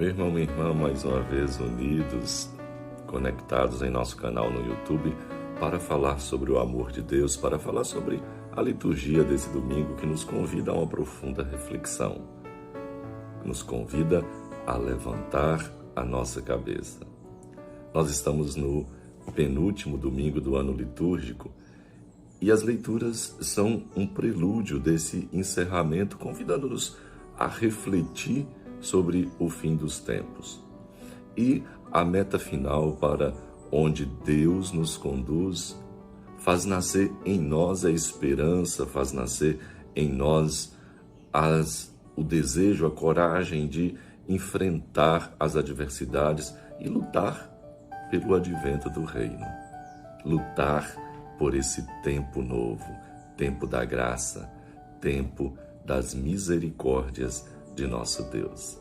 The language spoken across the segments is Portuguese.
Meu irmão, minha irmã, mais uma vez unidos, conectados em nosso canal no YouTube para falar sobre o amor de Deus, para falar sobre a liturgia desse domingo que nos convida a uma profunda reflexão, nos convida a levantar a nossa cabeça. Nós estamos no penúltimo domingo do ano litúrgico e as leituras são um prelúdio desse encerramento, convidando-nos a refletir sobre o fim dos tempos e a meta final para onde Deus nos conduz, faz nascer em nós a esperança, faz nascer em nós o desejo, a coragem de enfrentar as adversidades e lutar pelo advento do reino, lutar por esse tempo novo, tempo da graça, tempo das misericórdias de nosso Deus.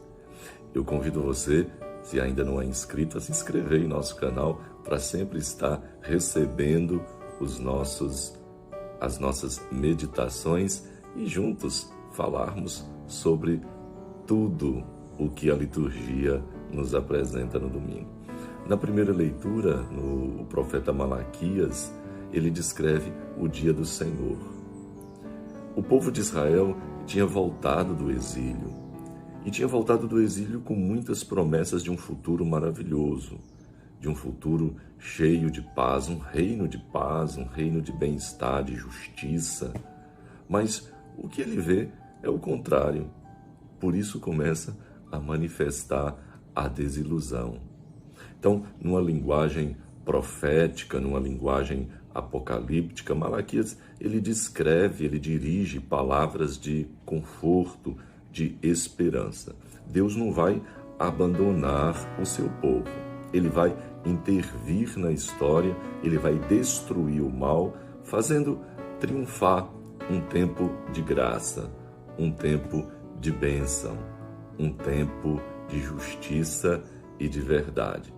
Eu convido você, se ainda não é inscrito, a se inscrever em nosso canal para sempre estar recebendo as nossas meditações e juntos falarmos sobre tudo o que a liturgia nos apresenta no domingo. Na primeira leitura, no profeta Malaquias, ele descreve o dia do Senhor. O povo de Israel tinha voltado do exílio, e tinha voltado do exílio com muitas promessas de um futuro maravilhoso, de um futuro cheio de paz, um reino de bem-estar, de justiça. Mas o que ele vê é o contrário. Por isso começa a manifestar a desilusão. Então, numa linguagem profética, numa linguagem apocalíptica, Malaquias, ele descreve, ele dirige palavras de conforto, de esperança. Deus não vai abandonar o seu povo. Ele vai intervir na história, ele vai destruir o mal, fazendo triunfar um tempo de graça, um tempo de bênção, um tempo de justiça e de verdade.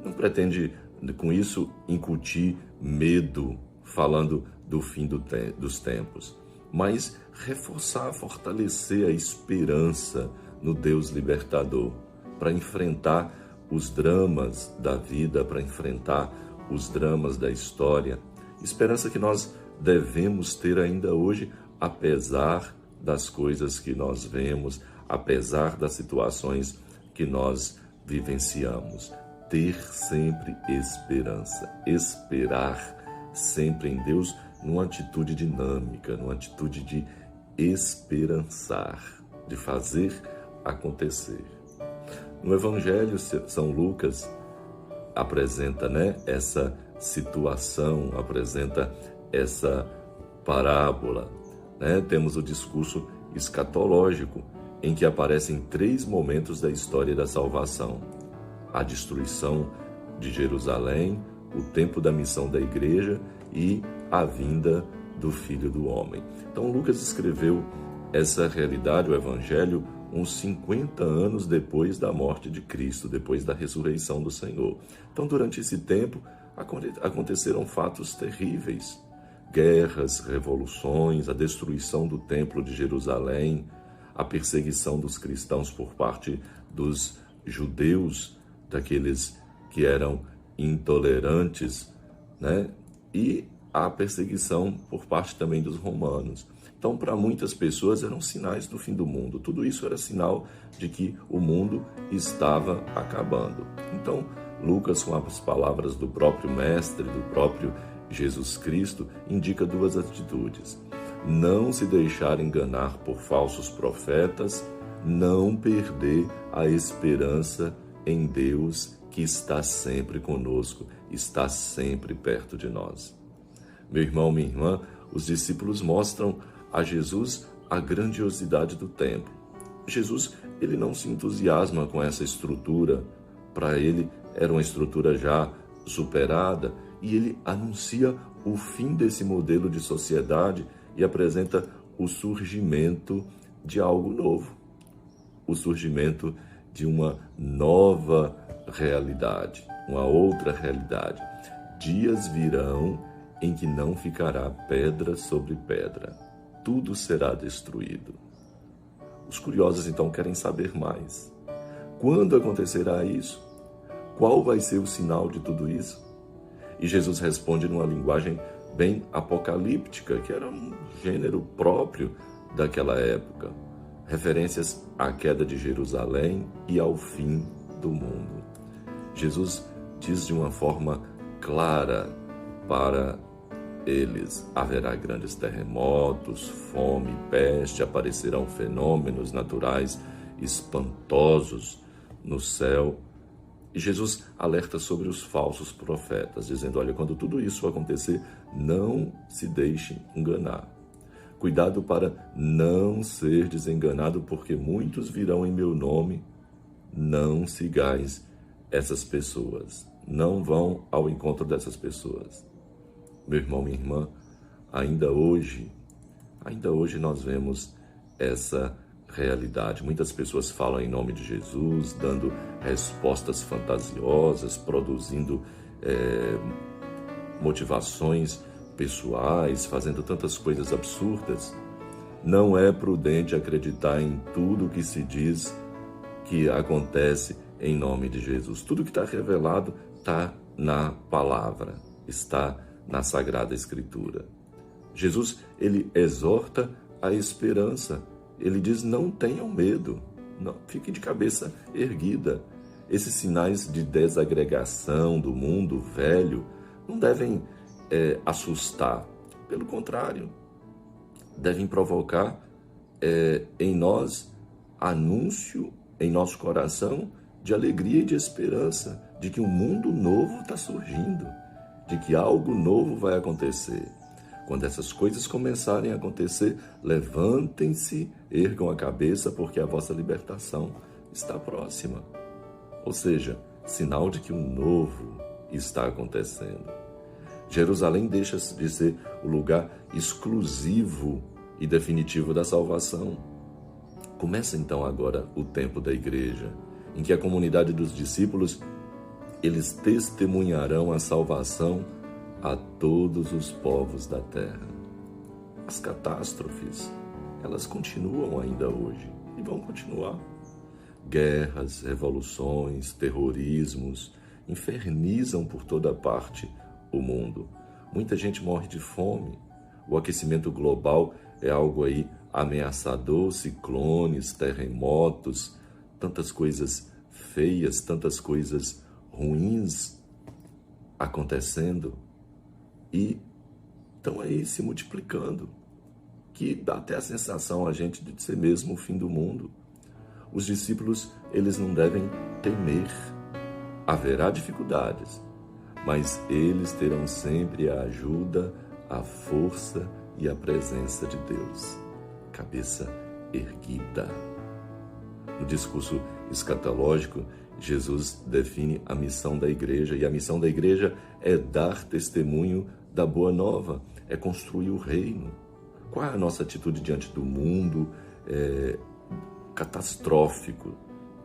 Não pretende, com isso, incutir medo, falando do fim dos tempos, mas reforçar, fortalecer a esperança no Deus libertador, para enfrentar os dramas da vida, para enfrentar os dramas da história. Esperança que nós devemos ter ainda hoje, apesar das coisas que nós vemos, apesar das situações que nós vivenciamos. Ter sempre esperança, esperar sempre em Deus, numa atitude dinâmica, numa atitude de esperançar, de fazer acontecer. No Evangelho, São Lucas apresenta, essa situação, apresenta essa parábola. Temos o discurso escatológico, em que aparecem 3 momentos da história da salvação: a destruição de Jerusalém, o tempo da missão da igreja e a vinda do Filho do Homem. Então, Lucas escreveu essa realidade, o Evangelho, uns 50 anos depois da morte de Cristo, depois da ressurreição do Senhor. Então, durante esse tempo, aconteceram fatos terríveis: guerras, revoluções, a destruição do Templo de Jerusalém, a perseguição dos cristãos por parte dos judeus, daqueles que eram intolerantes, e a perseguição por parte também dos romanos. Então, para muitas pessoas, eram sinais do fim do mundo. Tudo isso era sinal de que o mundo estava acabando. Então, Lucas, com as palavras do próprio Mestre, do próprio Jesus Cristo, indica 2 atitudes: não se deixar enganar por falsos profetas, não perder a esperança em Deus, que está sempre conosco, está sempre perto de nós. Meu irmão, minha irmã, os discípulos mostram a Jesus a grandiosidade do templo. Jesus, ele não se entusiasma com essa estrutura. Para ele, era uma estrutura já superada, e ele anuncia o fim desse modelo de sociedade e apresenta o surgimento de algo novo, o surgimento de uma nova realidade, uma outra realidade. Dias virão em que não ficará pedra sobre pedra, tudo será destruído. Os curiosos então querem saber mais. Quando acontecerá isso? Qual vai ser o sinal de tudo isso? E Jesus responde numa linguagem bem apocalíptica, que era um gênero próprio daquela época. Referências à queda de Jerusalém e ao fim do mundo. Jesus diz de uma forma clara para eles: haverá grandes terremotos, fome, peste, aparecerão fenômenos naturais espantosos no céu. E Jesus alerta sobre os falsos profetas, dizendo: olha, quando tudo isso acontecer, não se deixe enganar. Cuidado para não ser desenganado, porque muitos virão em meu nome. Não sigais essas pessoas. Não vão ao encontro dessas pessoas. Meu irmão, minha irmã, ainda hoje nós vemos essa realidade. Muitas pessoas falam em nome de Jesus, dando respostas fantasiosas, produzindo motivações pessoais, fazendo tantas coisas absurdas. Não é prudente acreditar em tudo que se diz que acontece em nome de Jesus. Tudo que está revelado está na palavra, está na Sagrada Escritura. Jesus, ele exorta a esperança. Ele diz: não tenham medo, não, fiquem de cabeça erguida. Esses sinais de desagregação do mundo velho não devem assustar. Pelo contrário, devem provocar em nós anúncio, em nosso coração, de alegria e de esperança, de que um mundo novo está surgindo, de que algo novo vai acontecer. Quando essas coisas começarem a acontecer, levantem-se, ergam a cabeça, porque a vossa libertação está próxima. Ou seja, sinal de que o novo está acontecendo. Jerusalém deixa de ser o lugar exclusivo e definitivo da salvação. Começa então agora o tempo da igreja, em que a comunidade dos discípulos, eles testemunharão a salvação a todos os povos da terra. As catástrofes, elas continuam ainda hoje e vão continuar. Guerras, revoluções, terrorismos infernizam por toda parte o mundo. Muita gente morre de fome. O aquecimento global é algo aí ameaçador, ciclones, terremotos, tantas coisas feias, tantas coisas ruins acontecendo e estão aí se multiplicando, que dá até a sensação a gente de ser mesmo o fim do mundo. Os discípulos, eles não devem temer. Haverá dificuldades, mas eles terão sempre a ajuda, a força e a presença de Deus. Cabeça erguida. No discurso escatológico, Jesus define a missão da igreja, e a missão da igreja é dar testemunho da boa nova, é construir o reino. Qual é a nossa atitude diante do mundo catastrófico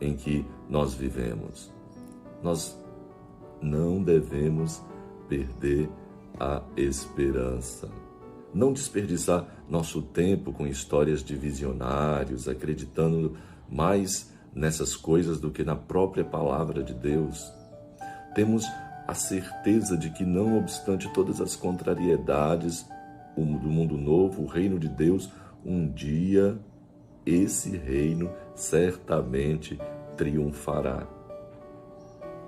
em que nós vivemos? Nós não devemos perder a esperança. Não desperdiçar nosso tempo com histórias de visionários, acreditando mais nessas coisas do que na própria palavra de Deus. Temos a certeza de que, não obstante todas as contrariedades do mundo novo, o reino de Deus, um dia esse reino certamente triunfará.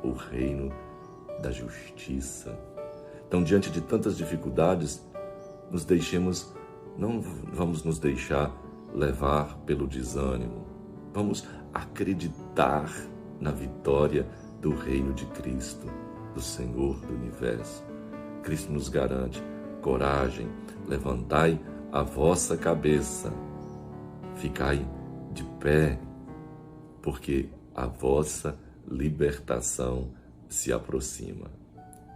O reino da justiça. Então, diante de tantas dificuldades, não vamos nos deixar levar pelo desânimo. Vamos acreditar na vitória do reino de Cristo, do Senhor do universo. Cristo nos garante coragem, levantai a vossa cabeça, ficai de pé, porque a vossa libertação se aproxima.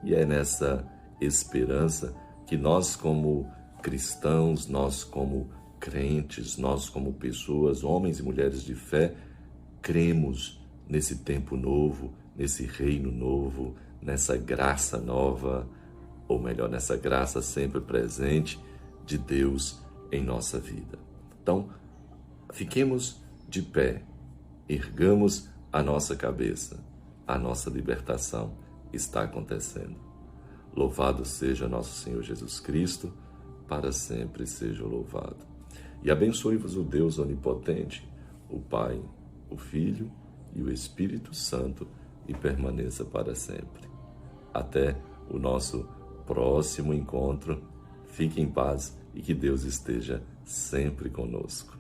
E é nessa esperança que nós, como cristãos, nós como crentes, nós como pessoas, homens e mulheres de fé, cremos nesse tempo novo, nesse reino novo, nessa graça nova, ou melhor, nessa graça sempre presente de Deus em nossa vida. Então, fiquemos de pé, ergamos a nossa cabeça, a nossa libertação está acontecendo. Louvado seja nosso Senhor Jesus Cristo, para sempre seja louvado. E abençoe-vos o Deus onipotente, o Pai, o Filho e o Espírito Santo, e permaneça para sempre. Até o nosso próximo encontro. Fique em paz e que Deus esteja sempre conosco.